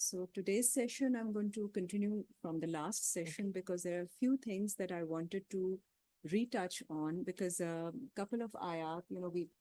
So today's session, I'm going to continue from the last session because there are a few things that I wanted to retouch on because a couple of ayat,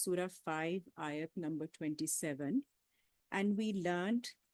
surah 5 ayat number 27 and we learned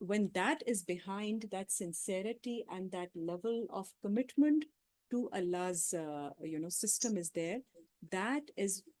when that is behind that sincerity and that level of commitment to Allah's system is there, that is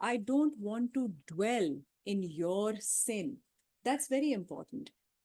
I don't want to dwell in your sin. That's very important.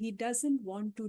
he doesn't want to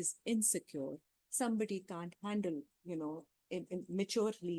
is insecure, somebody can't handle, maturely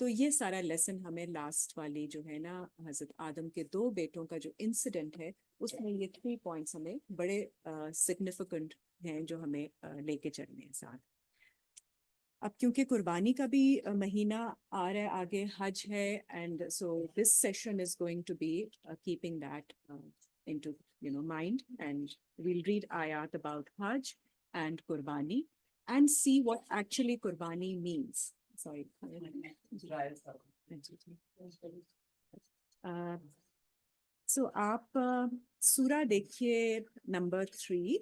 تو یہ سارا lesson ہمیں last والی جو ہے نا حضرت آدم کے 2 بیٹوں کا جو انسیڈنٹ ہے اس میں یہ 3 پوائنٹس ہمیں بڑے سگنیفیکنٹ ہیں جو ہمیں لے کے چلنے ہیں ساتھ. اب کیونکہ قربانی کا بھی مہینہ آ رہا ہے آگے, حج ہے, and so this session is going to be keeping that into mind, and we'll read ayat about Hajj and Qurbani and see what actually Qurbani means. Sorry. So آپ سورہ دیکھیے number 3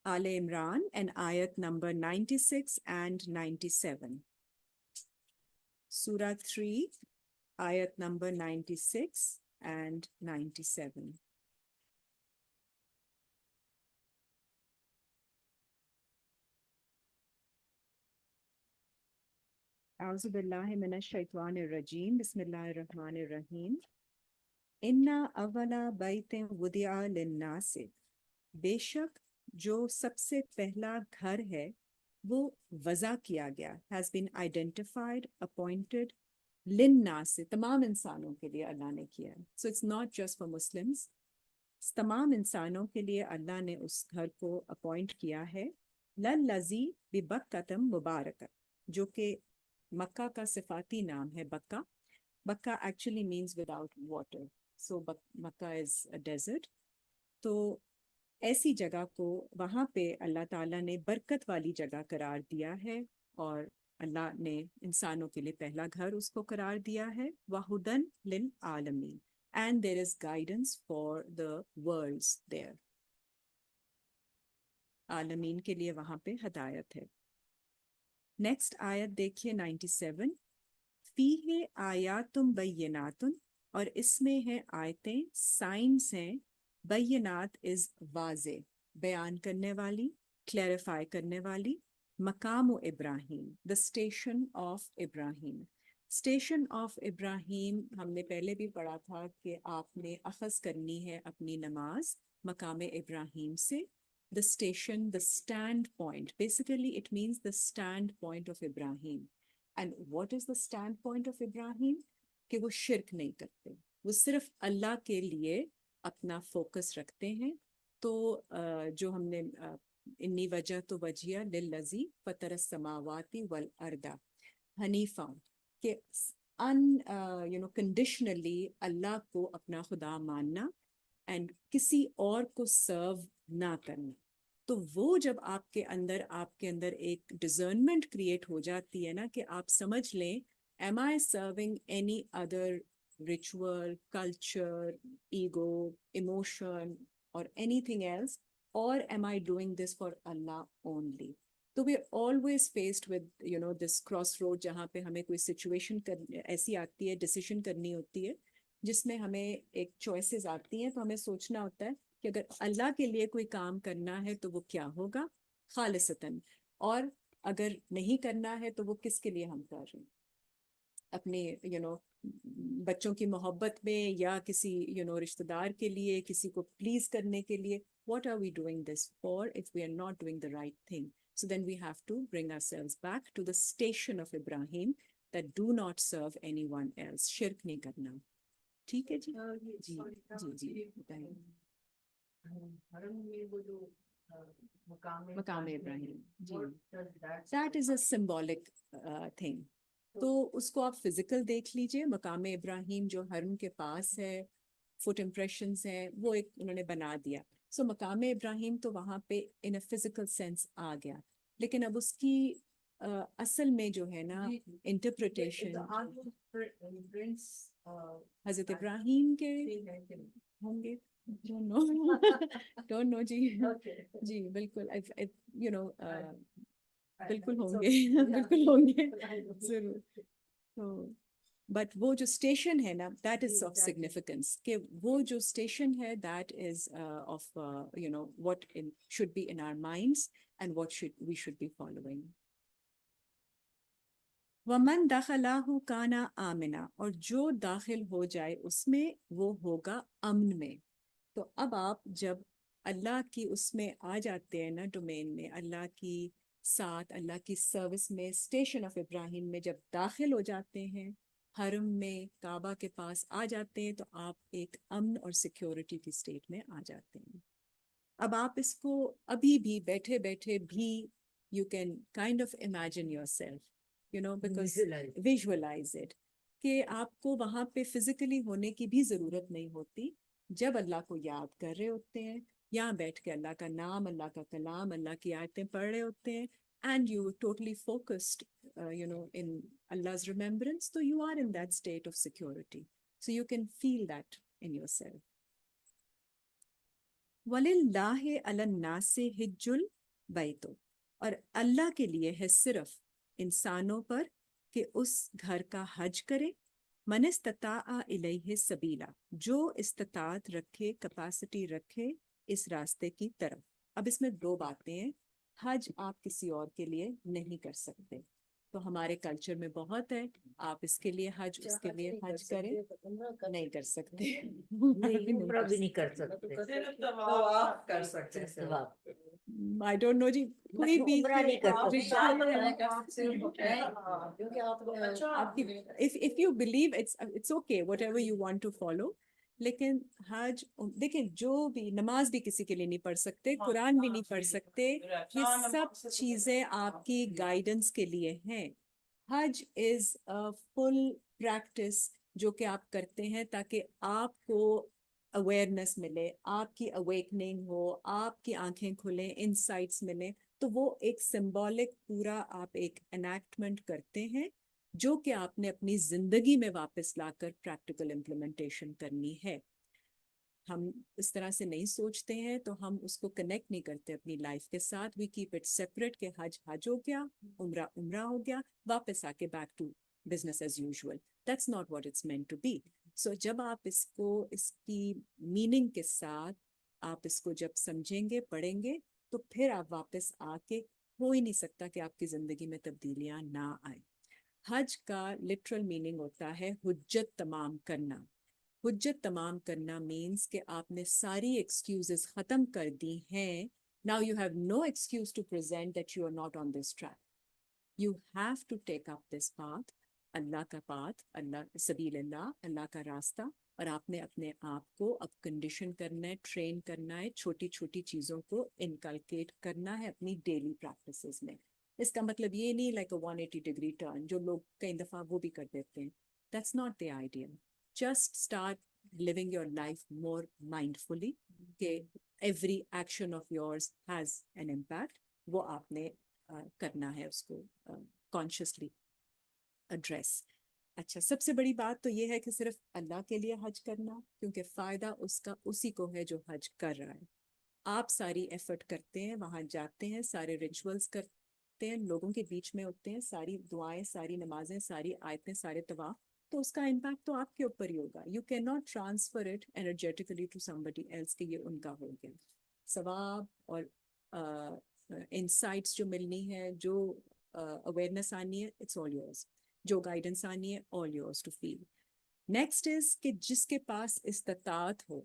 all Imran and ayat number 96 and 97. Surah 3 ayat number 96 and 97. اعوذ باللہ من الشیطان الرجیم بسم اللہ الرحمن الرحیم. انا اولا بیت وضع للناس, بے شک جو سب سے پہلا گھر ہے وہ وضع کیا گیا, has been identified, appointed, للناس, تمام انسانوں کے لیے اللہ نے کیا ہے. So it's not just for Muslims, تمام انسانوں کے لیے اللہ نے اس گھر کو اپوائنٹ کیا ہے. للذی ببکۃ مبارکہ, جو کہ مکہ کا صفاتی نام ہے. Bakkah, Bakkah actually means without water, so Mecca is a desert. تو ایسی جگہ کو وہاں پہ اللہ تعالیٰ نے برکت والی جگہ قرار دیا ہے, اور اللہ نے انسانوں کے لیے پہلا گھر اس کو قرار دیا ہے. وَہُدًى لِلْعَالَمِينَ, and there is guidance for the worlds there. عالمین کے لیے وہاں پہ ہدایت ہے. نیکسٹ آیت دیکھیے 97. فیہ آیاتم بیناتن, اور اس میں ہے آیتیں, سائنس ہیں. بینات از واضح, بیان کرنے والی, کلیریفائی کرنے والی. Maqam Ibrahim, the station of Ibrahim. Station of Ibrahim ہم نے پہلے بھی پڑھا تھا کہ آپ نے اخذ کرنی ہے اپنی نماز مقام ابراہیم سے. The station, the stand point. Basically, it means the stand point of Ibrahim. And what is the stand point of Ibrahim? کہ وہ شرک نہیں کرتے, وہ صرف اللہ کے لیے اپنا فوکس رکھتے ہیں. تو جو ہم نے انی وجہ تو وجیہ للذی فطر السماوات والارض حنیفا, کہ کنڈیشنلی اللہ کو اپنا خدا ماننا اینڈ کسی اور کو سرو نہ کرنا. تو وہ جب آپ کے اندر ایک ڈزرنمنٹ کریٹ ہو جاتی ہے نا, کہ آپ سمجھ لیں am I serving any other ritual, culture, ego, emotion or anything else, or am I doing this for Allah only? تو we're always faced with this crossroad, جہاں پہ ہمیں کوئی سچویشن ایسی آتی ہے, ڈیسیشن کرنی ہوتی ہے جس میں ہمیں ایک چوائسیز آتی ہیں. تو ہمیں سوچنا ہوتا ہے کہ اگر اللہ کے لیے کوئی کام کرنا ہے تو وہ کیا ہوگا خالصتاً, اور اگر نہیں کرنا ہے تو وہ کس کے لیے ہم کر رہے ہیں, اپنے بچوں کی محبت میں, یا کسی رشتہ دار کے لیے, کسی کو پلیز کرنے کے لیے. What are we doing this for if we are not doing the right thing? So then we have to bring ourselves back to the station of Ibrahim, that do not serve anyone else. شرک نہیں کرنا. ٹھیک ہے جی, جی جی بتائیں. Maqam Ibrahim, جی, that is a symbolic thing. تو اس کو آپ فزیکل دیکھ لیجئے. مقام ابراہیم جو حرم کے پاس ہے, فٹ امپریشنز ہیں, وہ ایک انہوں نے بنا دیا. سو مقام ابراہیم تو وہاں پہ ان اے فزیکل سینس آ گیا, لیکن اب اس کی اصل میں جو ہے نا انٹرپریٹیشن حضرت ابراہیم کے ہوں گے. ڈونٹ نو جی. جی بالکل, بالکل ہوں گے, بالکل ہوں گے ضرور. تو بٹ وہ جو اسٹیشن ہے نا, دیٹ از آف سگنیفیکنس, کہ وہ جو اسٹیشن ہے that is of what should be in our minds and what we should be following. وَمَن دَخَلَهُ كَانَ آمِنًا, اور جو داخل ہو جائے اس میں وہ ہوگا امن میں. تو اب آپ جب اللہ کی اس میں آ جاتے ہیں نا, ڈومین میں, اللہ کی ساتھ اللہ کی سروس میں اسٹیشن آف ابراہیم میں جب داخل ہو جاتے ہیں، حرم میں کعبہ کے پاس آ جاتے ہیں، تو آپ ایک امن اور سیکیورٹی کی اسٹیٹ میں آ جاتے ہیں. اب آپ اس کو ابھی بھی بیٹھے بیٹھے بھی you can kind of imagine your self, because visualise it, کہ آپ کو وہاں پہ فزیکلی ہونے کی بھی ضرورت نہیں ہوتی. جب اللہ کو یاد کر رہے ہوتے ہیں، یہاں بیٹھ کے اللہ کا نام، اللہ کا کلام، اللہ کی آیتیں پڑھ رہے ہوتے ہیں، and you totally focused in Allah's remembrance, so you are in that state of security. So you can feel that in yourself. وَلِلَّهِ عَلَى النَّاسِ حِجُّ الْبَيْتِ، اور اللہ کے لیے ہے صرف انسانوں پر کہ اس گھر کا حج کرے. من استطاع الیہ سبیلا، جو استطاعت رکھے، کیپیسٹی رکھے اس راستے کی طرف. اب اس میں دو باتیں ہیں. حج آپ کسی اور کے لیے نہیں کر سکتے، تو ہمارے کلچر میں بہت ہے آپ اس کے لیے حج، اس کے لیے حج کریں. نہیں کر سکتے، عمرہ بھی نہیں کر سکتے، طواف کر سکتے ہیں، طواف. I don't know جی، کوئی بھی عمرہ نہیں کر if you believe it's okay whatever you want to follow. لیکن حج دیکھیں، جو بھی نماز بھی کسی کے لیے نہیں پڑھ سکتے، قرآن بھی نہیں پڑھ سکتے، یہ سب چیزیں آپ کی گائیڈنس کے لیے ہیں. حج از a full practice جو کہ آپ کرتے ہیں تاکہ آپ کو اویئرنیس ملے، آپ کی اویکننگ ہو، آپ کی آنکھیں کھلیں، انسائٹس ملیں. تو وہ ایک سمبولک پورا آپ ایک انیکٹمنٹ کرتے ہیں جو کہ آپ نے اپنی زندگی میں واپس لا کر پریکٹیکل امپلیمنٹیشن کرنی ہے. ہم اس طرح سے نہیں سوچتے ہیں تو ہم اس کو کنیکٹ نہیں کرتے اپنی لائف کے ساتھ. وی کیپ اٹ سیپریٹ کہ حج حج ہو گیا، عمرہ عمرہ ہو گیا، واپس آ کے back to business as usual. That's not what it's meant to be. So جب آپ اس کو اس کی میننگ کے ساتھ آپ اس کو جب سمجھیں گے، پڑھیں گے، تو پھر آپ واپس آ کے ہو ہی نہیں سکتا کہ آپ کی زندگی میں تبدیلیاں نہ آئیں. حج کا لٹرل میننگ ہوتا ہے حجت تمام کرنا. حجت تمام کرنا مینس کہ آپ نے ساری ایکسکیوزز ختم کر دی ہیں. Now you have no excuse to present that you are not on this track. You have to take up this path, اللہ کا پاتھ، اللہ سبیل اللہ، اللہ کا راستہ. اور آپ نے اپنے آپ کو اب کنڈیشن کرنا ہے، ٹرین کرنا ہے، چھوٹی چھوٹی چیزوں کو انکلکیٹ کرنا ہے اپنی ڈیلی پریکٹسز میں. اس کا مطلب یہ نہیں لائک اے 180 ڈگری ٹرن جو لوگ کئی دفعہ وہ بھی کر دیتے ہیں. That's not the idea. Just start living your life more mindfully کہ every action of yours has an impact. وہ آپ نے کرنا ہے اس کو consciously address. اچھا، سب سے بڑی بات تو یہ ہے کہ صرف اللہ کے لیے حج کرنا، کیونکہ فائدہ اس کا اسی کو ہے جو حج کر رہا ہے. آپ ساری ایفرٹ کرتے ہیں، وہاں جاتے ہیں، سارے ریچولز کرتے ہیں، لوگوں کے بیچ میں ہوتے ہیں، ساری دعائیں، ساری نمازیں، ساری آیتیں، سارے طواف، تو اس کا امپیکٹ تو آپ کے اوپر ہی ہوگا. You can not transfer it energetically to somebody else کہ یہ ان کا ہو گیا. ثواب اور انسائٹس جو ملنی ہے، جو اویئرنیس آنی ہے، اٹس آل یورز. جو گائیڈنس آنی ہے، all yours to feel. Next is کہ جس کے پاس استطاعت ہو.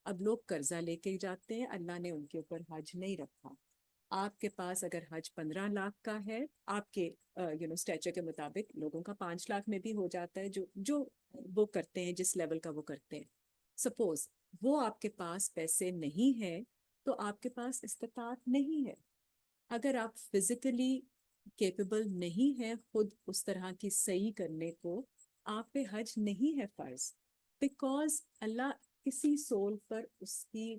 اب لوگ قرضہ لے کے جاتے ہیں، اللہ نے ان کے اوپر حج نہیں رکھا. آپ کے پاس اگر حج 15 لاکھ کا ہے، آپ کے اسٹیچر کے مطابق لوگوں کا 5 لاکھ میں بھی ہو جاتا ہے، جو وہ کرتے ہیں، جس لیول کا وہ کرتے ہیں. سپوز وہ آپ کے پاس پیسے نہیں ہے تو آپ کے پاس استطاعت نہیں ہے. اگر آپ فزیکلی کیپیبل نہیں ہے خود اس طرح کی صحیح کرنے کو، آپ پہ حج نہیں ہے فرض. بیکاز اللہ کسی سول پر اس کی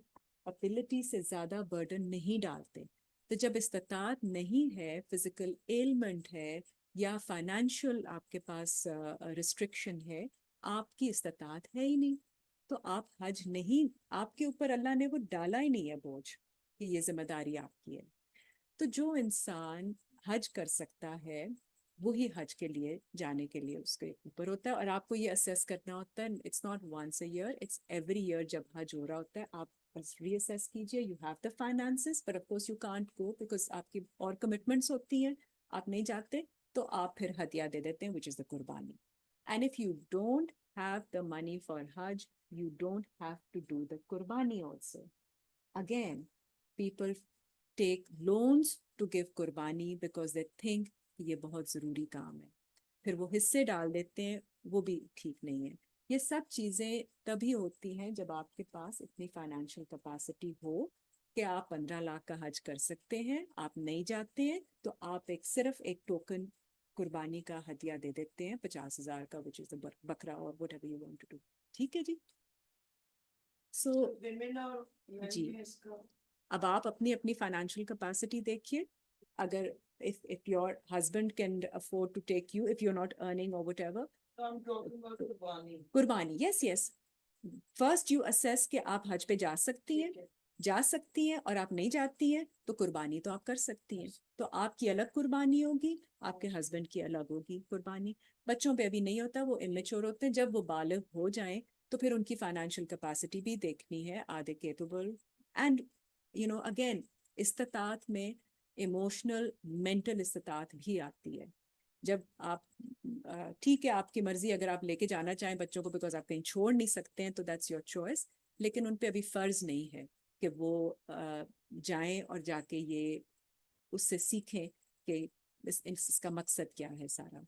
ابیلٹی سے زیادہ برڈن نہیں ڈالتے. تو جب استطاعت نہیں ہے، فزیکل ایلمنٹ ہے یا فائنینشیل آپ کے پاس ریسٹرکشن ہے، آپ کی استطاعت ہے ہی نہیں، تو آپ حج نہیں، آپ کے اوپر اللہ نے وہ ڈالا ہی نہیں ہے بوجھ کہ یہ ذمہ داری آپ کی ہے. تو جو انسان حج کر سکتا ہے وہی حج کے لیے جانے کے لیے اس کے اوپر ہوتا ہے. اور آپ کو یہ اسیس کرنا ہوتا ہے، it's not once a year, it's every year. جب حج ہو رہا ہوتا ہے آپ ری اسیس کیجیے. You have the finances but of course you can't go because آپ کی اور کمٹمنٹس ہوتی ہیں، آپ نہیں جاتے تو آپ پھر ہدیہ دے دیتے ہیں وچ از دا قربانی. And if you don't have the money for Hajj you don't have to do the qurbani also. Again, people take loans to give قربانی because they think یہ بہت ضروری کام ہے. پھر وہ حصے ڈال دیتے ہیں, وہ بھی ٹھیک نہیں ہے. یہ سب چیزیں تبھی ہوتی ہیں جب آپ کے پاس اتنی فائنینشیل کیپیسٹی ہو کہ آپ 15 لاکھ کا حج کر سکتے ہیں. آپ نہیں جاتے ہیں تو آپ صرف ایک ٹوکن قربانی کا ہدیہ دے دیتے ہیں 50,000 کا, which is the بکرا اور whatever you want to do. ٹھیک ہے جی. سو جی اب آپ اپنی فائنینشیل کیپیسٹی دیکھیے. اگر if your husband can afford to take you, if you're not earning or whatever, قربانی. yes first you assess کہ آپ حج پہ جا سکتی ہیں اور آپ نہیں جاتی ہیں تو قربانی تو آپ کر سکتی ہیں. تو آپ کی الگ قربانی ہوگی, آپ کے ہسبینڈ کی الگ ہوگی قربانی. بچوں پہ ابھی نہیں ہوتا, وہ امیچور ہوتے ہیں. جب وہ بالغ ہو جائیں تو پھر ان کی فائنینشیل کیپیسٹی بھی دیکھنی ہے. Are they capable? And again استطاعت میں ایموشنل مینٹل استطاعت بھی آتی ہے. جب آپ ٹھیک ہے آپ کی مرضی, اگر آپ لے کے جانا چاہیں بچوں کو بیکاز آپ کہیں چھوڑ نہیں سکتے ہیں تو دیٹس یور چوائس, لیکن ان پہ ابھی فرض نہیں ہے کہ وہ جائیں اور جا کے یہ اس سے سیکھیں کہ اس کا مقصد کیا ہے سارا.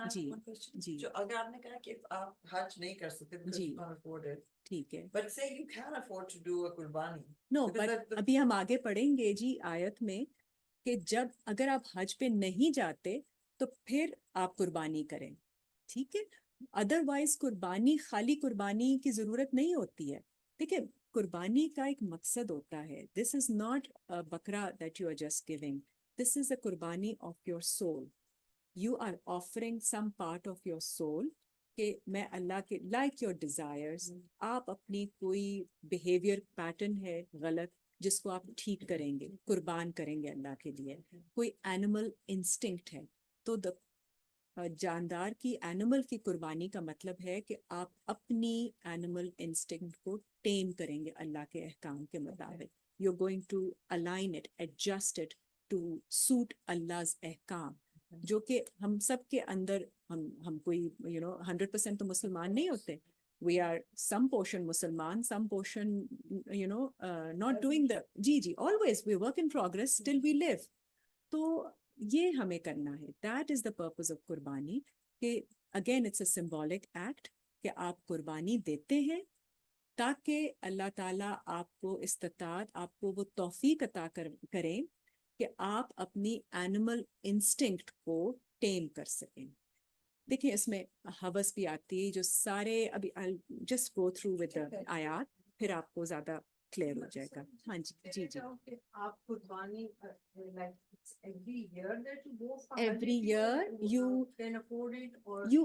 جی جو اگر آپ نے کہا کہ آپ حج نہیں کر سکتے جی ٹھیک ہے, but say you can afford to do a قربانی. نو بٹ ابھی ہم آگے پڑھیں گے جی آیت میں کہ جب اگر آپ حج پہ نہیں جاتے تو پھر آپ قربانی کریں. ٹھیک ہے, ادروائز قربانی خالی قربانی کی ضرورت نہیں ہوتی ہے. دیکھیں قربانی کا ایک مقصد ہوتا ہے. This is not bakra that you are just giving, this is a qurbani of your soul. You are offering some part of your soul کہ میں اللہ کے لائک یور ڈیزائرز. آپ اپنی کوئی بیہیویئر پیٹرن ہے غلط جس کو آپ ٹھیک کریں گے, قربان کریں گے اللہ کے لیے. کوئی اینیمل انسٹنکٹ ہے تو جاندار کی اینیمل کی قربانی کا مطلب ہے کہ آپ اپنی اینیمل انسٹنکٹ کو ٹیم کریں گے اللہ کے احکام کے مطابق. You going to align it, adjust it to suit Allah's احکام, جو کہ ہم سب کے اندر ہم کوئی 100% تو مسلمان نہیں ہوتے. We are some portion Musliman, some portion not doing the G always we work in progress till we live. تو یہ ہمیں کرنا ہے. That is the purpose of قربانی, کہ again it's a symbolic act کہ آپ قربانی دیتے ہیں تاکہ اللہ تعالیٰ آپ کو استطاعت, آپ کو وہ توفیق عطا کریں کہ آپ اپنی اینیمل انسٹنکٹ کو ٹیم کر سکیں. دیکھیں اس میں حوث بھی آتی ہے جو سارے ابھی جسٹ گو تھرو ود آیات, پھر آپ کو زیادہ کلیئر ہو جائے گا. ہاں جی آپ قربانی ایوری ایئر یو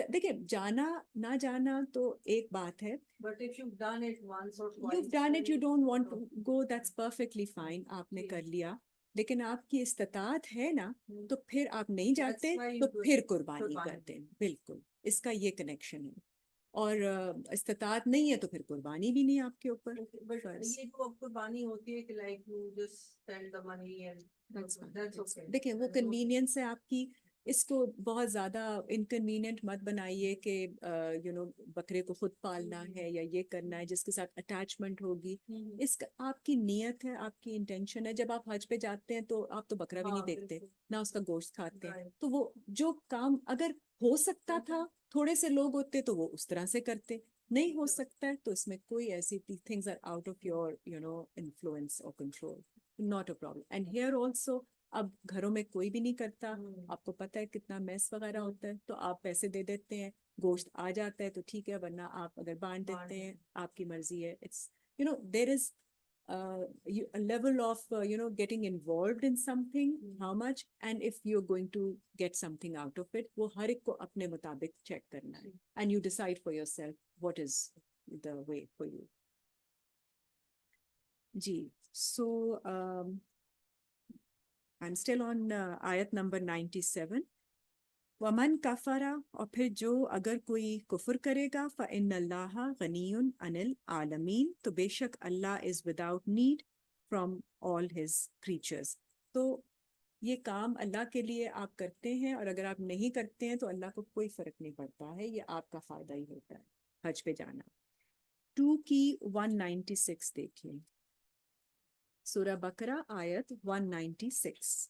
دیکھیں جانا نہ جانا تو ایک بات ہے, but if you done it once or you've done it, you don't want to go, that's perfectly fine. آپ نے کر لیا, لیکن آپ کی استطاعت ہے نا تو پھر آپ نہیں جاتے تو پھر قربانی کرتے ہیں. بالکل اس کا یہ کنیکشن ہے. اور استطاعت نہیں ہے تو پھر قربانی بھی نہیں آپ کے اوپر. یہ جو قربانی ہوتی ہے کہ like you just send the money and دیکھیں وہ کنوینئنس ہے آپ کی, اس کو بہت زیادہ انکنوینئنٹ مت بنائیے کہ بکرے کو خود پالنا ہے یا یہ کرنا ہے جس کے ساتھ اٹیچمنٹ ہوگی. اس کا آپ کی نیت ہے, آپ کی انٹینشن ہے. جب آپ حج پہ جاتے ہیں تو آپ تو بکرا بھی نہیں دیکھتے, نہ اس کا گوشت کھاتے ہیں. تو وہ جو کام اگر ہو سکتا تھا, تھوڑے سے لوگ ہوتے تو وہ اس طرح سے کرتے, نہیں ہو سکتا ہے تو اس میں کوئی ایسی things are out of your influence اور control, not a problem. And here also اب گھروں میں کوئی بھی نہیں کرتا, آپ کو پتہ ہے کتنا میس وغیرہ ہوتا ہے, تو آپ پیسے دے دیتے ہیں, گوشت آ جاتا ہے تو ٹھیک ہے, ورنہ آپ اگر بانٹ دیتے ہیں آپ کی مرضی ہے. It's there is a level of getting involved in something, how much, and if you're going to get something out of it, وہ ہر ایک کو اپنے مطابق چیک کرنا ہے, and you decide for yourself what is the way for you. جی so I'm still on آیت نمبر 97. ومن کفرا, اور پھر جو اگر کوئی کفر کرے گا, فإن اللہ غنی عن العالمین, تو بے شک اللہ is without need from all his creatures. تو یہ کام اللہ کے لیے آپ کرتے ہیں, اور اگر آپ نہیں کرتے ہیں تو اللہ کو کوئی فرق نہیں پڑتا ہے, یہ آپ کا فائدہ ہی ہوتا ہے حج پہ جانا. 2 کی 196 دیکھیں. Surah Baqarah, ayat 196.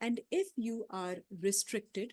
and if you are restricted,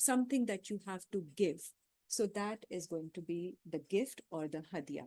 something that you have to give, so that is going to be the gift or the hadiya।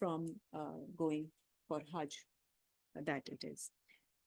from going for hajj, that it is।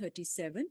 37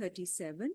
37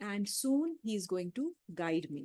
and soon he is going to guide me।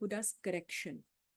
who does correction।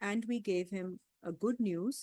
and we gave him a good news,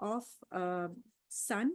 of a son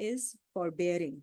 is forbearing,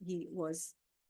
he was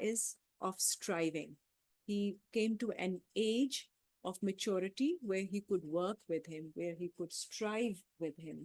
is of striving, he came to an age of maturity where he could work with him, where he could strive with him।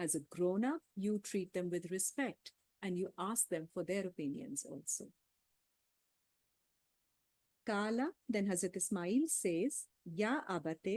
as a grown up you treat them with respect and you ask them for their opinions also। Kala, then Hazrat Ismail says, Ya abate,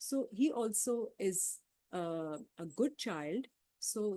So he also is a good child, so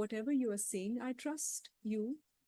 whatever you are saying, I trust you,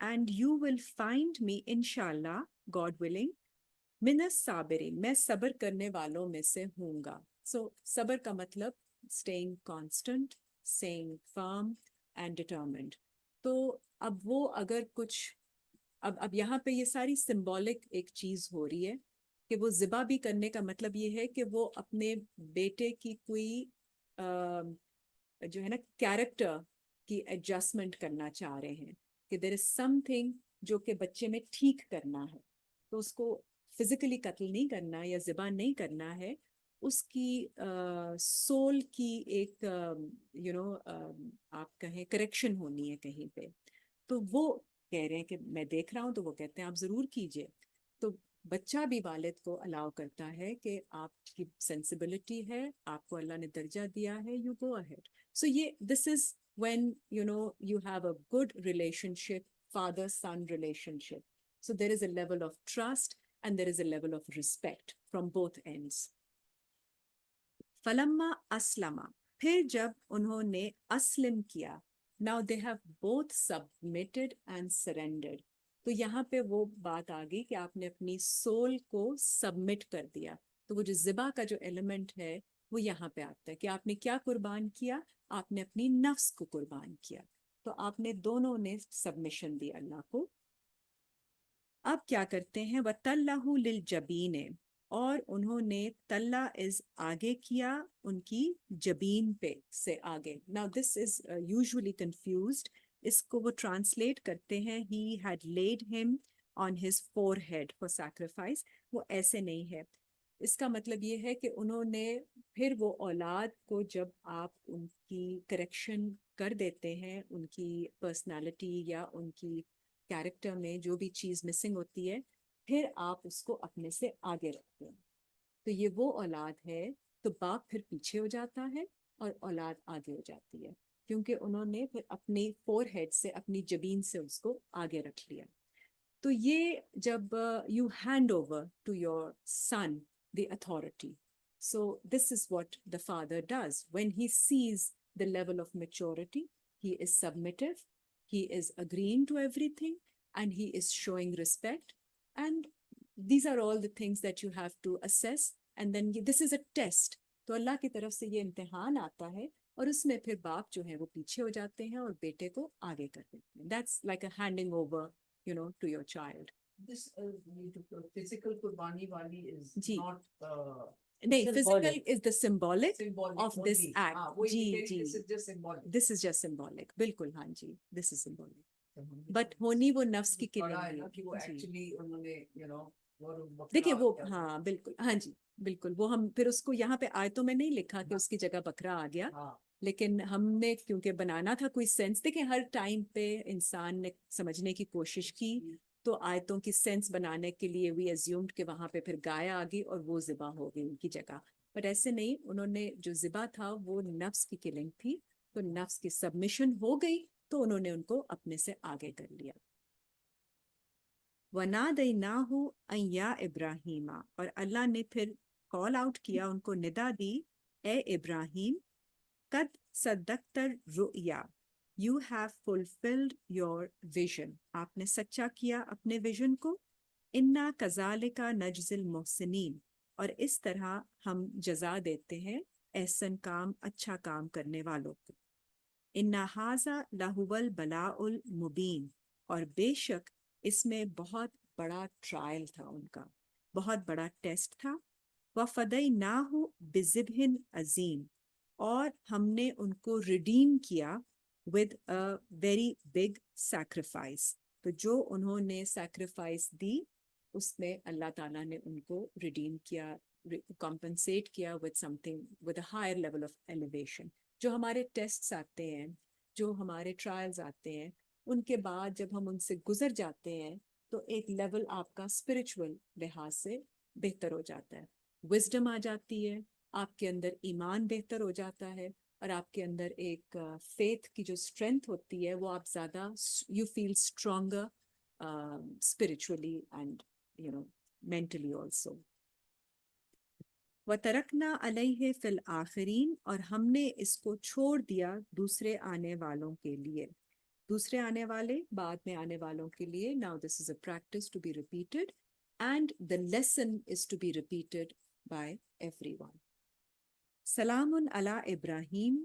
and you will find me inshallah, God willing, من الصابرین میں صبر کرنے والوں میں سے ہوں گا. سو صبر کا مطلب staying constant, staying firm and determined. تو اب وہ اگر کچھ اب یہاں پہ یہ ساری سمبولک ایک چیز ہو رہی ہے کہ وہ ذبح بھی کرنے کا مطلب یہ ہے کہ وہ اپنے بیٹے کی کوئی جو ہے نا کیریکٹر کی ایڈجسٹمنٹ کرنا چاہ رہے ہیں کہ دیر از سم تھنگ جو کہ بچے میں ٹھیک کرنا ہے. تو اس کو فزیکلی قتل نہیں کرنا یا ذبح نہیں کرنا ہے, اس کی سول کی ایک آپ کہیں کریکشن ہونی ہے کہیں پہ. تو وہ کہہ رہے ہیں کہ میں دیکھ رہا ہوں, تو وہ کہتے ہیں آپ ضرور کیجئے. تو بچہ بھی والد کو الاؤ کرتا ہے کہ آپ کی سینسیبلٹی ہے, آپ کو اللہ نے درجہ دیا ہے, یو گو اہیڈ. سو یہ دس از when you have a good relationship, father son relationship. So there is a level of trust and there is a level of respect from both ends. فلما اسلم, پھر جب انہوں نے اسلم کیا, now they have both submitted and surrendered. تو یہاں پہ وہ بات آ گئی کہ آپ نے اپنی سول کو سبمٹ کر دیا. تو وہ جو ذبح کا جو ایلیمنٹ ہے وہ یہاں پہ آتا ہے کہ آپ نے کیا قربان کیا, آپ نے اپنی نفس کو قربان کیا. تو آپ نے دونوں نے سبمیشن دی اللہ کو. اب کیا کرتے ہیں, وَتَلَّهُ لِلْجَبِينِ, اور انہوں نے تلا از آگے کیا ان کی جبین پہ سے آگے. Now this is usually confused. اس کو وہ ٹرانسلیٹ کرتے ہیں he had laid him on his forehead for sacrifice. وہ ایسے نہیں ہے. اس کا مطلب یہ ہے کہ انہوں نے پھر وہ اولاد کو جب آپ ان کی کریکشن کر دیتے ہیں, ان کی پرسنالٹی یا ان کی کیریکٹر میں جو بھی چیز مسنگ ہوتی ہے, پھر آپ اس کو اپنے سے آگے رکھتے ہیں. تو یہ وہ اولاد ہے, تو باپ پھر پیچھے ہو جاتا ہے اور اولاد آگے ہو جاتی ہے, کیونکہ انہوں نے پھر اپنی فور ہیڈ سے, اپنی جبین سے اس کو آگے رکھ لیا. تو یہ جب you hand over to your son the authority. So this is what the father does. When he sees the level of maturity, he is submissive, he is agreeing to everything, and he is showing respect. And these are all the things that you have to assess. And then this is a test. تو اللہ کی طرف سے یہ امتحان آتا ہے, اور اس میں پھر باپ جو ہے وہ پیچھے ہو جاتے ہیں اور بیٹے کو آگے کر دیتے ہیں. That's like a handing over, to your child. This physical qurbani wali is G. not نہیں, Symbolic. physical is the symbolic symbolic of this only. act. وہی جی کہ جی, this is just symbolic. this is just symbolic. بالکل ہاں جی, this is symbolic. But ہونی وہ نفس کی پڑھا ہے killing نا کہ وہ ہے. جی. actually انہوں نے دیکھیے وہ ہاں بالکل, ہاں جی بالکل, وہ ہم پھر اس کو یہاں پہ آیتوں میں نہیں لکھا کہ اس کی جگہ بکرا آ گیا, لیکن ہم نے کیونکہ بنانا تھا کوئی سینس. دیکھیں ہر ٹائم پہ انسان نے سمجھنے کی کوشش کی, تو آیتوں کی سینس بنانے کے لیے وی ایزیومڈ کہ وہاں پہ پھر گایا آ گئی اور وہ ذبح ہو گئی ان کی جگہ. بٹ ایسے نہیں, انہوں نے جو ذبح تھا وہ نفس کی کلنگ تھی, تو نفس کی سبمیشن ہو گئی, تو انہوں نے ان کو اپنے سے آگے کر لیا. وَنَادَيْنَاهُ أَن يَا إِبْرَاهِيمَ, اور اللہ نے پھر کال آؤٹ کیا, ان کو ندا دی, اے ابراہیم, قد صدقت الرؤیا, you have fulfilled your vision, آپ نے سچا کیا اپنے ویژن کو. انا کذالک نجزی المحسنین, اور اس طرح ہم جزا دیتے ہیں احسن کام, اچھا کام کرنے والوں کو. انا ھذا لہو البلاء المبین, اور بے شک اس میں بہت بڑا ٹرائل تھا ان کا, بہت بڑا ٹیسٹ تھا. وَفَدَيْنَاهُ بِذِبْحٍ عَظِيمٍ, اور ہم نے ان کو ریڈیم کیا with a very big sacrifice. تو جو انہوں نے سیکریفائس دی, اس میں اللہ تعالیٰ نے ان کو ریڈیم کیا, کمپنسیٹ کیا with something with a higher level of elevation. جو ہمارے ٹیسٹس آتے ہیں, جو ہمارے ٹرائلز آتے ہیں, ان کے بعد جب ہم ان سے گزر جاتے ہیں تو ایک لیول آپ کا اسپرچول لحاظ سے بہتر ہو جاتا ہے, وزڈم آ جاتی ہے, آپ کے اندر ایمان بہتر ہو جاتا ہے, اور آپ کے اندر ایک فیتھ کی جو اسٹرینتھ ہوتی ہے وہ آپ زیادہ you feel stronger spiritually and mentally also. وَتَرَكْنَا عَلَيْهِ فِي الْآخِرِينَ, اور ہم نے اس کو چھوڑ دیا دوسرے آنے والوں کے لیے, دوسرے آنے والے بعد میں آنے والوں کے لیے. Now this is a practice to be repeated. and the lesson is to be repeated by everyone. Salamun ala Ibrahim,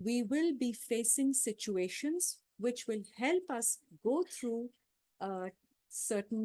we will be facing situations which will help us go through certain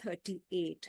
38,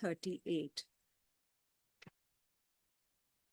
38,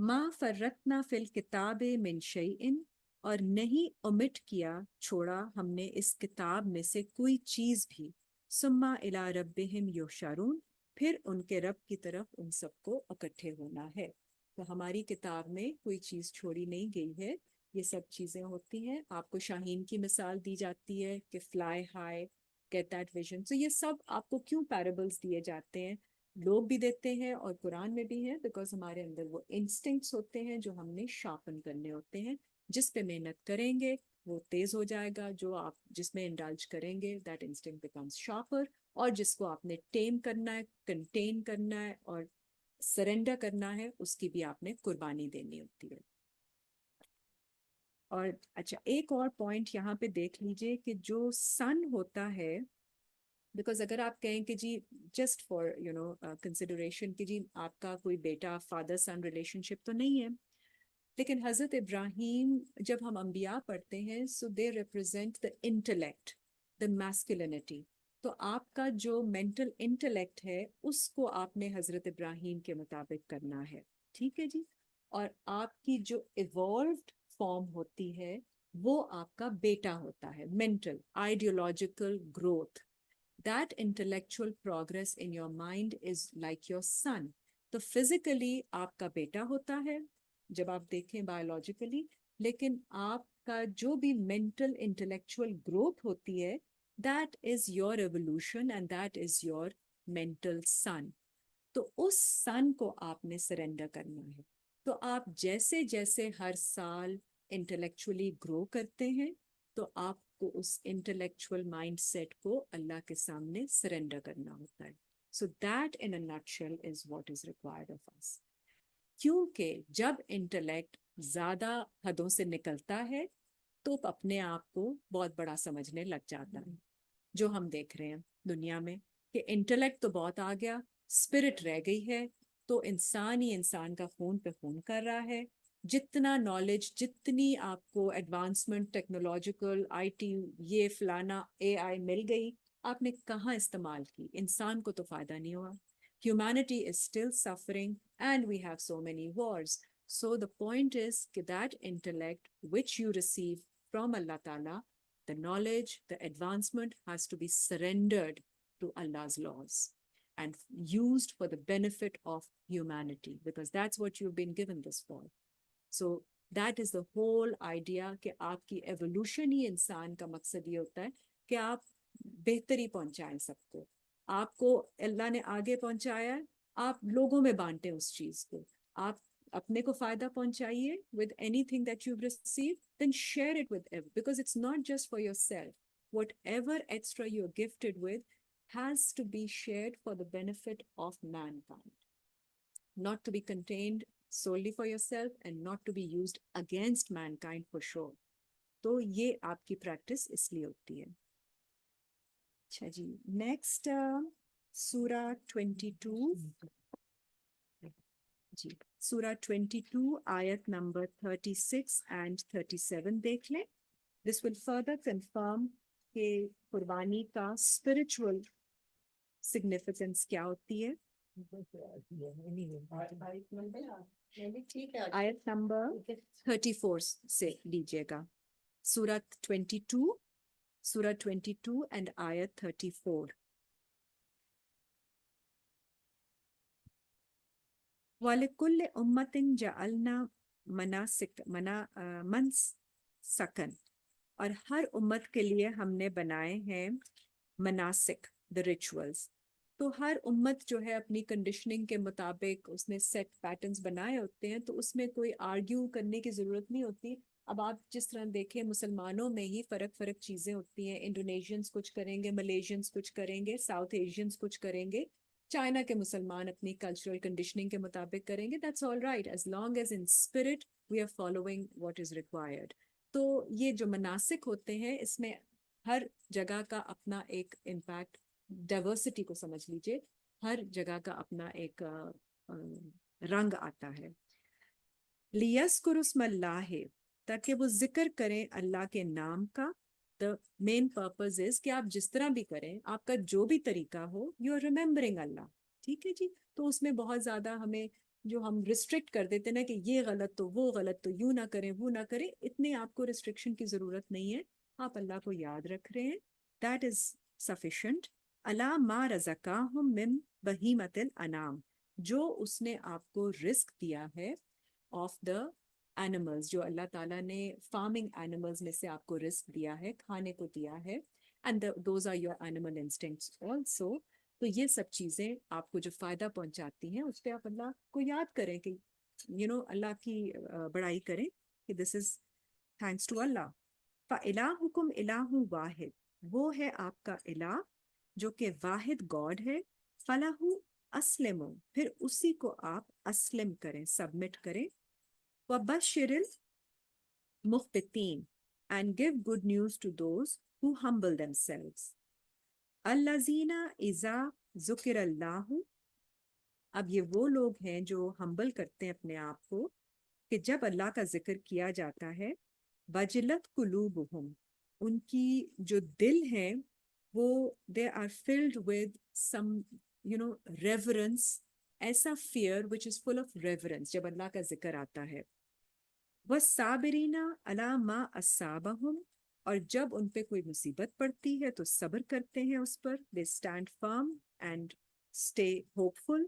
ما فرطنا فی الکتاب من شیء، اور نہیں omit کیا چھوڑا ہم نے اس کتاب میں سے کوئی چیز بھی، ثم الی ربہم یحشرون، پھر ان کے رب کی طرف ان سب کو اکٹھے ہونا ہے۔ تو ہماری کتاب میں کوئی چیز چھوڑی نہیں گئی ہے، یہ سب چیزیں ہوتی ہیں۔ آپ کو شاہین کی مثال دی جاتی ہے کہ fly high, get that vision. تو یہ سب آپ کو کیوں پیرابلز دیے جاتے ہیں؟ لوگ بھی دیتے ہیں اور قرآن میں بھی ہیں، بیکاز ہمارے اندر وہ انسٹنکٹس ہوتے ہیں جو ہم نے شارپن کرنے ہوتے ہیں۔ جس پہ محنت کریں گے وہ تیز ہو جائے گا، جو آپ جس میں انڈلج کریں گے دیٹ انسٹنکٹ بیکمز شارپر، اور جس کو آپ نے ٹیم کرنا ہے، کنٹین کرنا ہے اور سرنڈر کرنا ہے، اس کی بھی آپ نے قربانی دینی ہوتی ہے۔ اور اچھا ایک اور پوائنٹ یہاں پہ دیکھ لیجئے کہ جو سن ہوتا ہے، بیکاز اگر آپ کہیں کہ جی جسٹ فار کنسیڈریشن کہ جی آپ کا کوئی بیٹا فادر سن ریلیشن شپ تو نہیں ہے، لیکن حضرت ابراہیم جب ہم انبیاء پڑھتے ہیں so they represent the intellect, the masculinity, تو آپ کا جو مینٹل انٹلیکٹ ہے اس کو آپ نے حضرت ابراہیم کے مطابق کرنا ہے، ٹھیک ہے جی۔ اور آپ کی جو ایوالوڈ فارم ہوتی ہے وہ آپ کا بیٹا ہوتا ہے، mental ideological growth, that intellectual progress in your mind is like your son۔ تو فزیکلی آپ کا بیٹا ہوتا ہے جب آپ دیکھیں بایولوجیکلی، لیکن آپ کا جو بھی مینٹل انٹلیکچوئل گروتھ ہوتی ہے that is your evolution and that is your mental son۔ تو اس سن کو آپ نے سرنڈر کرنا ہے۔ تو آپ جیسے جیسے ہر سال انٹلیکچولی گرو کرتے ہیں تو آپ کو اس انٹلیکچوئل مائنڈ سیٹ کو اللہ کے سامنے سرنڈر کرنا ہوتا ہے۔ So that in a nutshell is what is required of us. کیونکہ جب انٹلیکٹ زیادہ حدوں سے نکلتا ہے تو اپنے آپ کو بہت بڑا سمجھنے لگ جاتا ہے، جو ہم دیکھ رہے ہیں دنیا میں کہ انٹلیکٹ تو بہت آ گیا، اسپرٹ رہ گئی ہے، تو انسان ہی انسان کا خون پہ خون کر رہا ہے۔ جتنا نالج، جتنی آپ کو ایڈوانسمنٹ ٹیکنالوجیکل آئی ٹی یہ فلانا اے آئی مل گئی، آپ نے کہاں استعمال کی؟ انسان کو تو فائدہ نہیں ہوا۔ Humanity is still suffering and we have so many wars. So the point is that intellect which you receive from Allah Ta'ala, the knowledge, the advancement has to be surrendered to Allah's laws and used for the benefit of humanity, because that's what you've been given this for. So that is the whole idea کہ آپ کی evolution ہی انسان کا مقصد یہ ہوتا ہے کہ آپ بہتری پہنچائیں سب کو۔ آپ کو اللہ نے آگے پہنچایا ہے، آپ لوگوں میں بانٹیں اس چیز کو، آپ اپنے کو فائدہ پہنچائیے with anything that you've received, then share it with everyone, because it's not just for yourself. Whatever extra you're gifted with has to be shared for the benefit of mankind, not to be contained solely for yourself and not to be used against mankind for sure. تو یہ آپ کی practice اس لیے ہوتی ہے۔ اچھا جی، next سورہ 22 جی، سورہ 22 آیت نمبر 36 اینڈ 37 دیکھ لیں۔ دس ول فردر کنفرم کہ قربانی کا اسپرچول سگنیفیکینس کیا ہوتی ہے۔ آیت نمبر 34 سے لیجیے گا، سورت 22 اینڈ آیت 34۔ وَلِكُلِّ أُمَّةٍ جَعَلْنَا مَنْسَكًا، اور ہر امت کے لیے ہم نے بنائے ہیں مناسک، the rituals۔ تو ہر امت جو ہے اپنی کنڈیشننگ کے مطابق اس نے سیٹ پیٹرنز بنائے ہوتے ہیں، تو اس میں کوئی آرگیو کرنے کی ضرورت نہیں ہوتی۔ اب آپ جس طرح دیکھیں مسلمانوں میں ہی فرق چیزیں ہوتی ہیں، انڈونیشینز کچھ کریں گے، ملیشینز کچھ کریں گے، ساؤتھ ایشینز کچھ کریں گے، چائنا کے مسلمان اپنی کلچرل کنڈیشننگ کے مطابق کریں گے، that's all right as long as in spirit we are following what is required. تو یہ جو مناسک ہوتے ہیں اس میں ہر جگہ کا اپنا ایک امپیکٹ، ڈائیورسٹی کو سمجھ لیجئے، ہر جگہ کا اپنا ایک رنگ آتا ہے۔ لِيَذْكُرُوا اسْمَ اللَّهِ، تاکہ وہ ذکر کریں اللہ کے نام کا۔ the main purpose is کہ آپ جس طرح بھی کریں، آپ کا جو بھی طریقہ ہو، you are remembering اللہ، ٹھیک ہے جی۔ تو اس میں بہت زیادہ ہمیں جو ہم ریسٹرکٹ کر دیتے نا کہ یہ غلط تو وہ غلط تو یوں نہ کریں وہ نہ کریں, اتنے آپ کو ریسٹرکشن کی ضرورت نہیں ہے. آپ اللہ کو یاد رکھ رہے ہیں, دیٹ از سفیشینٹ. الا ما رزقاہم من بہیمۃ الانام, جو اس نے آپ کو رزق دیا ہے آف دا اینیملز, جو اللہ تعالیٰ نے فارمنگ اینیملز میں سے آپ کو رزق دیا ہے, کھانے کو دیا ہے, and those are your animal instincts also. تو یہ سب چیزیں آپ کو جو فائدہ پہنچاتی ہیں اس پہ آپ اللہ کو یاد کریں کہ اللہ کی بڑائی کریں کہ دس از تھینکس ٹو اللہ. فَإِلَٰهُكُمْ إِلَٰهٌ واحد, وہ ہے آپ کا الہ جو کہ واحد گاڈ ہے. فَلَهُ أَسْلِمُوا, پھر اسی کو آپ اسلم کریں, سبمٹ کریں. وَبَشِّرِ الْمُخْبِتِينَ, and give good news to those who humble themselves. الَّذِينَ إِذَا ذُكِرَ اللَّهُ, اب یہ وہ لوگ ہیں جو ہمبل کرتے ہیں اپنے آپ کو کہ جب اللہ کا ذکر کیا جاتا ہے, وجلت قلوبہم, ان کی جو دل ہیں وہ they are filled with some reverence, ایسا fear which is full of reverence جب اللہ کا ذکر آتا ہے. والصابرین علی ما اصابہم, اور جب ان پہ کوئی مصیبت پڑتی ہے تو صبر کرتے ہیں اس پر, they stand firm and stay hopeful.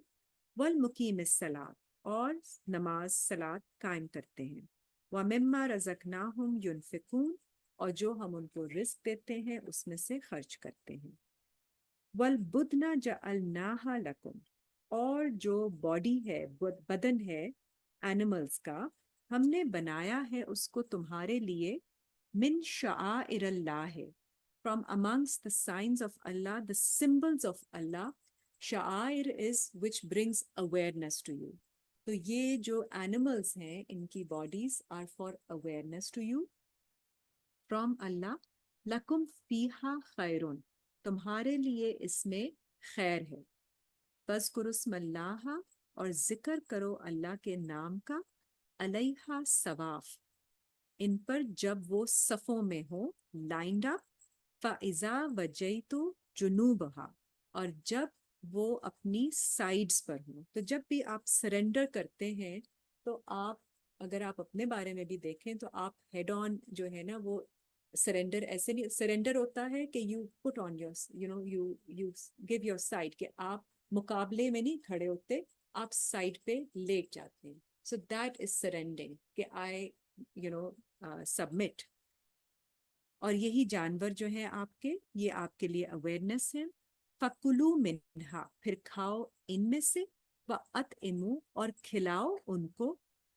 والمقیم الصلاۃ, اور نماز صلاۃ قائم کرتے ہیں. وَمِمَّا رَزَقْنَاهُمْ يُنْفِقُونَ, اور جو ہم ان کو رزق دیتے ہیں اس میں سے خرچ کرتے ہیں. وَالْبُدْنَ جَعَلْنَاهَا لَكُمْ, اور جو باڈی ہے, بدن ہے اینیملز کا, ہم نے بنایا ہے اس کو تمہارے لیے. من شعائر اللہ, from amongst the signs of Allah, the symbols of Allah. شعائر is which brings awareness to you. تو یہ جو animals ہیں ان کی bodies are for awareness to you from Allah. لَكُمْ فِيهَا خَيْرٌ, تمہارے لیے اس میں خیر ہے. فَاذْكُرُوا اسْمَ اللَّهِ, اور ذکر کرو اللہ کے نام کا. عَلَيْهَا صَوَافٍ, ان پر جب وہ صفوں میں ہوں, lined up. فَإِذَا وَجَيْتُ جُنُوبَهَا, اور جب وہ اپنی سائیڈز پر ہوں. تو جب بھی آپ سرنڈر کرتے ہیں تو آپ, اگر آپ اپنے بارے میں بھی دیکھیں تو آپ ہیڈ آن جو ہے نا وہ سرنڈر ایسے نہیں, سرنڈر ہوتا ہے کہ you put on your you give your side, کہ آپ مقابلے میں نہیں کھڑے ہوتے, آپ سائڈ پہ لیٹ جاتے ہیں. سو دیٹ از سرنڈرنگ, کہ آئی سبمٹ. اور یہی جانور جو ہیں آپ کے, یہ آپ کے لیے اویئرنیس ہے. فَكُلُوا مِنْهَا, پھر کھاؤ ان میں سے. وَأَطْعِمُوا, اور کھلاؤ ان کو.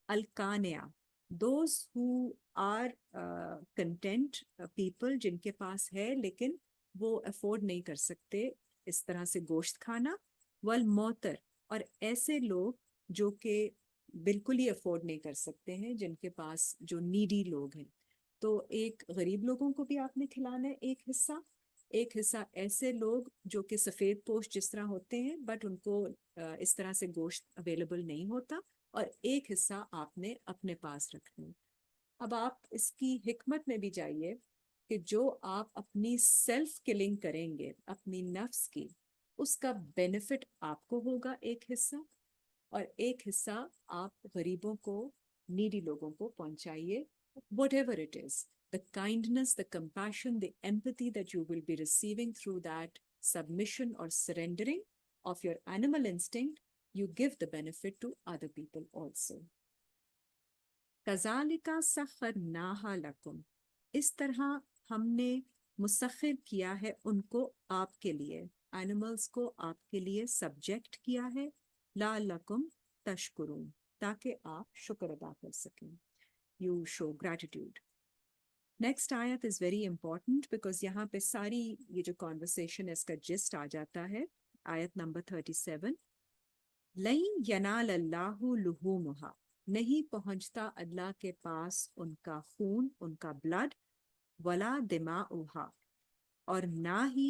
القانع, those who are content people, جن کے پاس ہے لیکن وہ افورڈ نہیں کر سکتے اس طرح سے گوشت کھانا. والموتر, اور ایسے لوگ جو کہ بالکل ہی افورڈ نہیں کر سکتے ہیں, جن کے پاس جو نیڈی لوگ ہیں. تو ایک غریب لوگوں کو بھی آپ نے کھلانا ہے ایک حصہ. ایک حصہ ایسے لوگ جو کہ سفید پوش جس طرح ہوتے ہیں بٹ ان کو اس طرح سے گوشت اویلیبل نہیں ہوتا, اور ایک حصہ آپ نے اپنے پاس رکھنا ہے. اب آپ اس کی حکمت میں بھی جائیے کہ جو آپ اپنی سیلف کلنگ کریں گے اپنی نفس کی, اس کا بینیفٹ آپ کو ہوگا ایک حصہ, اور ایک حصہ آپ غریبوں کو, نیڈی لوگوں کو پہنچائیے. whatever it is, the kindness, the compassion, the empathy that you will be receiving through that submission or surrendering of your animal instinct, you give the benefit to other people also. كَذَلِكَ سَخَّرْنَاهَا لَكُمْ, اس طرح ہم نے مسخر کیا ہے ان کو آپ کے لیے, اینیملز کو آپ کے لیے سبجیکٹ کیا ہے. لَعَلَّكُمْ تَشْكُرُونَ, تاکہ آپ شکر ادا کر سکیں. You show gratitude. Next ayat is very important because یہاں پہ ساری یہ جو conversation ہے اس کا gist آ جاتا ہے. آیت نمبر 37. لَن يَنَالَ اللَّهُ لُحُومُهَا, نہیں پہنچتا اللہ کے پاس ان کا خون, ان کا بلڈ. وَلَا دِمَاؤُهَا, اور نہ ہی,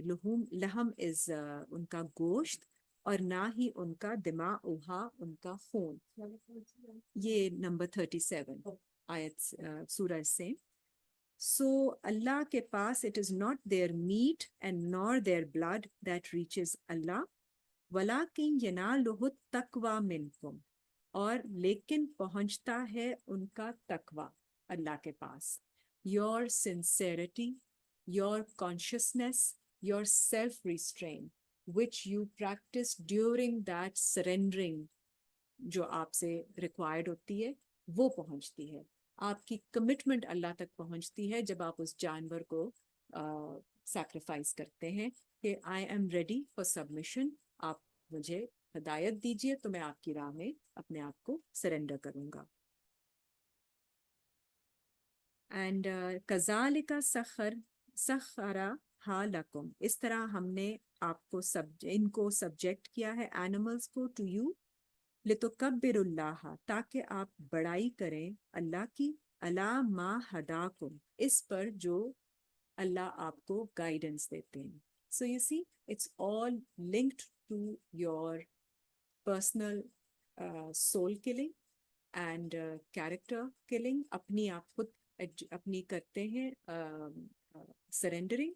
لحوم, لحم از ان کا گوشت, اور نہ ہی ان کا دماؤہا, ان کا خون. یہ نمبر 37 آیت سورہ سے. سو اللہ کے پاس it is not their meat and nor their blood that reaches Allah. وَلَٰكِن يَنَالُهُ التَّقْوَىٰ مِنْكُمْ, اور لیکن پہنچتا ہے ان کا تقوی اللہ کے پاس. Your sincerity, your consciousness, your self-restraint, which you practice during that surrendering جو آپ سے ریکوائرڈ ہوتی ہے, وہ پہنچتی ہے. آپ کی کمٹمنٹ اللہ تک پہنچتی ہے جب آپ اس جانور کو سیکریفائس کرتے ہیں کہ I am ready for submission, آپ مجھے ہدایت دیجیے تو میں آپ کی راہ میں اپنے آپ کو سرنڈر کروں گا. اینڈ کذالک سخرھا لکم, اس طرح ہم نے آپ کو ان کو سبجیکٹ کیا ہے اینیملز کو ٹو یو, لتکبر اللہ, تاکہ آپ بڑائی کریں اللہ کی, علی ما ہداکم, اس پر جو اللہ آپ کو گائیڈنس دیتے ہیں. So you see, it's all linked to your personal soul killing and character killing. اپنی آپ خود اپنی کرتے ہیں سرینڈرنگ,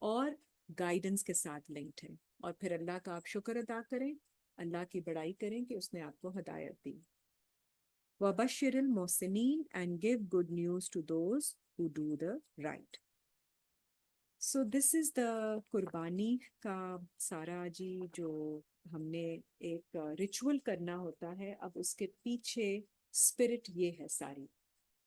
اور گائیڈنس کے ساتھ لنکڈ ہے, اور پھر اللہ کا آپ شکر ادا کریں, اللہ کی بڑائی کریں کہ اس نے آپ کو ہدایت دی. وَبَشِّرِ الْمُحْسِنِينَ, and give good news to those who do the right. So this is the قربانی کا سارا جی جو ہم نے ایک ریچول کرنا ہوتا ہے. اب اس کے پیچھے اسپرٹ یہ ہے ساری.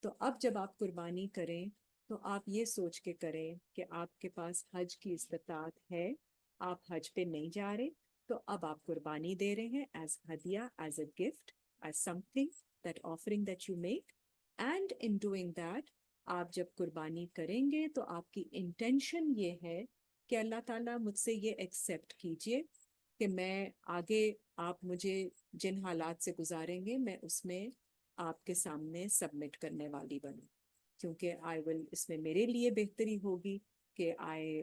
تو اب جب آپ قربانی کریں تو آپ یہ سوچ کے کریں کہ آپ کے پاس حج کی استطاعت ہے, آپ حج پہ نہیں جا رہے, تو اب آپ قربانی دے رہے ہیں ایز ہدیہ, as a gift, as some thing that offering that you make. And in doing that, آپ جب قربانی کریں گے تو آپ کی انٹینشن یہ ہے کہ اللہ تعالیٰ مجھ سے یہ ایکسیپٹ کیجئے کہ میں آگے آپ مجھے جن حالات سے گزاریں گے میں اس میں آپ کے سامنے سبمٹ کرنے والی بنوں, کیونکہ آئی ول, اس میں میرے لیے بہتری ہوگی کہ آئی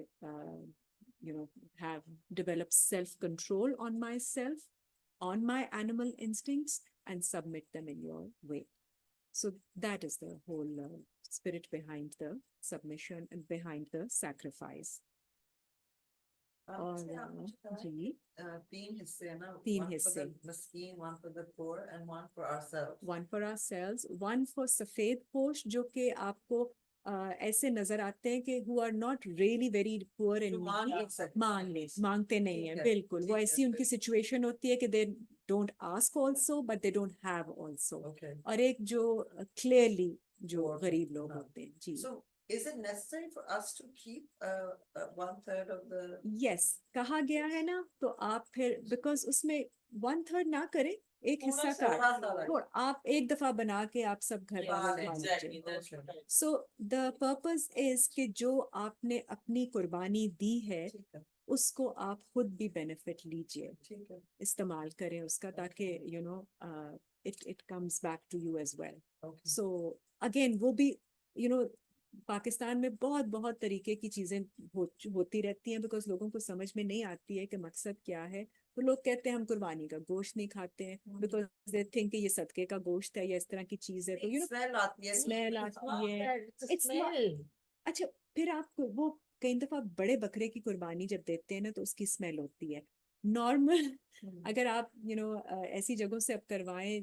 have developed self-control on myself, on my animal instincts, and submit them in your way. So that is the whole spirit behind the submission and behind the sacrifice. اور جی تین حصے نا, تین one for حصے. the مسکین, one for the poor, and one for ourselves. One for ourselves, one for سفید پوش, جو کہ آپ کو ایسے نظر آتے ہیں کہ who are not really very poor and جو مانگ نہیں سکتے. مانگتے نہیں ہیں, ٹھیک ہے, بالکل ٹھیک وہ ہے, ایسی ان کی پھر. سچویشن ہوتی ہے کہ they don't ask also but they don't have also. Okay. اور ایک جو clearly جو Poor غریب people, لوگ ہاں. ہوتے ہیں. جی So is it necessary for us to keep 1/3 of the? یس, کہا گیا ہے نا, تو آپ پھر بیکاز اس میں 1/3 نہ کریں, ایک حصہ کا آپ ایک دفعہ بنا کے آپ سب گھر والے کھا لیجیے. سو دا پرپز از کہ جو آپ نے اپنی قربانی دی ہے اس کو آپ خود بھی بینیفٹ لیجیے, استعمال کریں اس کا, تاکہ you know it comes back to you as well. So again وہ بھی یو نو پاکستان میں بہت بہت طریقے کی چیزیں ہوتی رہتی ہیں, بیکاز لوگوں کو سمجھ میں نہیں آتی ہے کہ مقصد کیا ہے. تو لوگ کہتے ہیں ہم قربانی کا گوشت نہیں کھاتے ہیں بیکاز دے تھنک کہ یہ صدقے کا گوشت ہے یا اس طرح کی چیز ہے, تو یو نو اسمیل آتی ہے. اچھا, پھر آپ وہ کئی دفعہ بڑے بکرے کی قربانی جب دیتے ہیں نا تو اس کی اسمیل ہوتی ہے. نارمل اگر آپ یو نو ایسی جگہوں سے اب کروائیں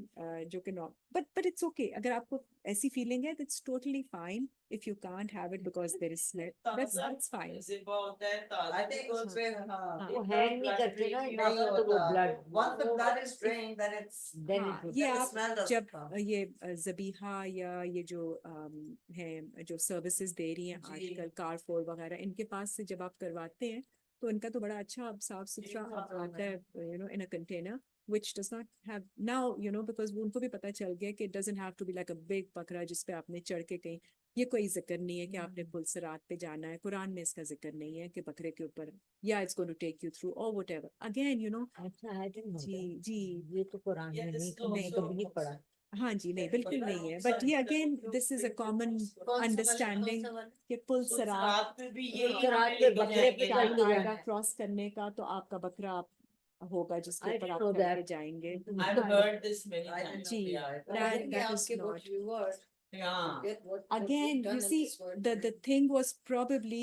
جو کہ بٹ اٹس اوکے, اگر آپ کو ایسی فیلنگ ہے it's totally fine. If you can't have it because there is smell, that's fine. I think اس پہ وہ ہینگ نہیں کرتے نا, نہیں ہوتا. Once the blood is drained, then it's یہ the آپ smell doesn't جب come. یہ ذبیحہ یا یہ جو ہیں جو سروسز دے رہی ہیں آج کل کارفور وغیرہ, ان کے پاس سے جب آپ کرواتے ہیں تو ان کا تو بڑا اچھا اب صاف ستھرا آتا ہے, you know, in a container which does not have now, you know, because ان کو بھی پتہ چل گیا کہ it doesn't have to be like a big بکرا جس پہ آپ نے چڑھ کے کہیں, یہ کوئی ذکر نہیں ہے کہ آپ نے پل صراط پہ جانا ہے, قرآن میں اس کا ذکر نہیں ہے کہ بکرے کے اوپر یا it's going to take you through or whatever. Again, you know, جی جی یہ تو قرآن میں نہیں, کبھی نہیں پڑھا. ہاں جی, نہیں بالکل نہیں ہے, بٹ یہ again this is a common understanding کہ پل صراط قاعدہ کراس کرنے کا, تو آپ کا بکرا ہوگا جس کے اوپر آپ چڑھ کے جائیں گے. جی, that is not. Yeah. Get what Again, you've done you in see, this world. the thing was probably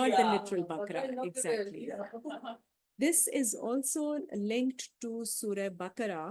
not the Yeah. literal bakra, Bakra, not the exactly. real, yeah. This is also linked to Surah Baqarah,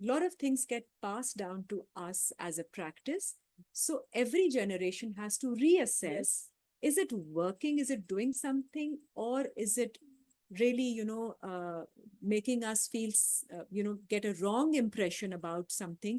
lot of things get passed down to us as a practice. So every generation has to reassess, is it working, is it doing something, or is it really, you know, making us feel, you know, get a wrong impression about something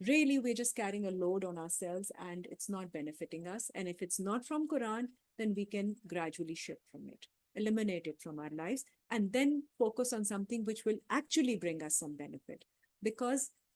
really we're just carrying a load on ourselves and it's not benefiting us, and if it's not from Quran then we can gradually shift from it, eliminate it from our lives, and then focus on something which will actually bring us some benefit. Because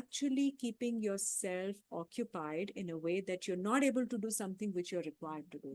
actually keeping yourself occupied in a way that you're not able to do something which you're required to do.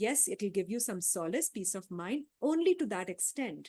Yes, it will give you some solace, peace of mind, only to that extent.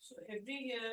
So every year,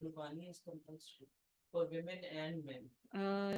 Qurbani is compulsory for women and men.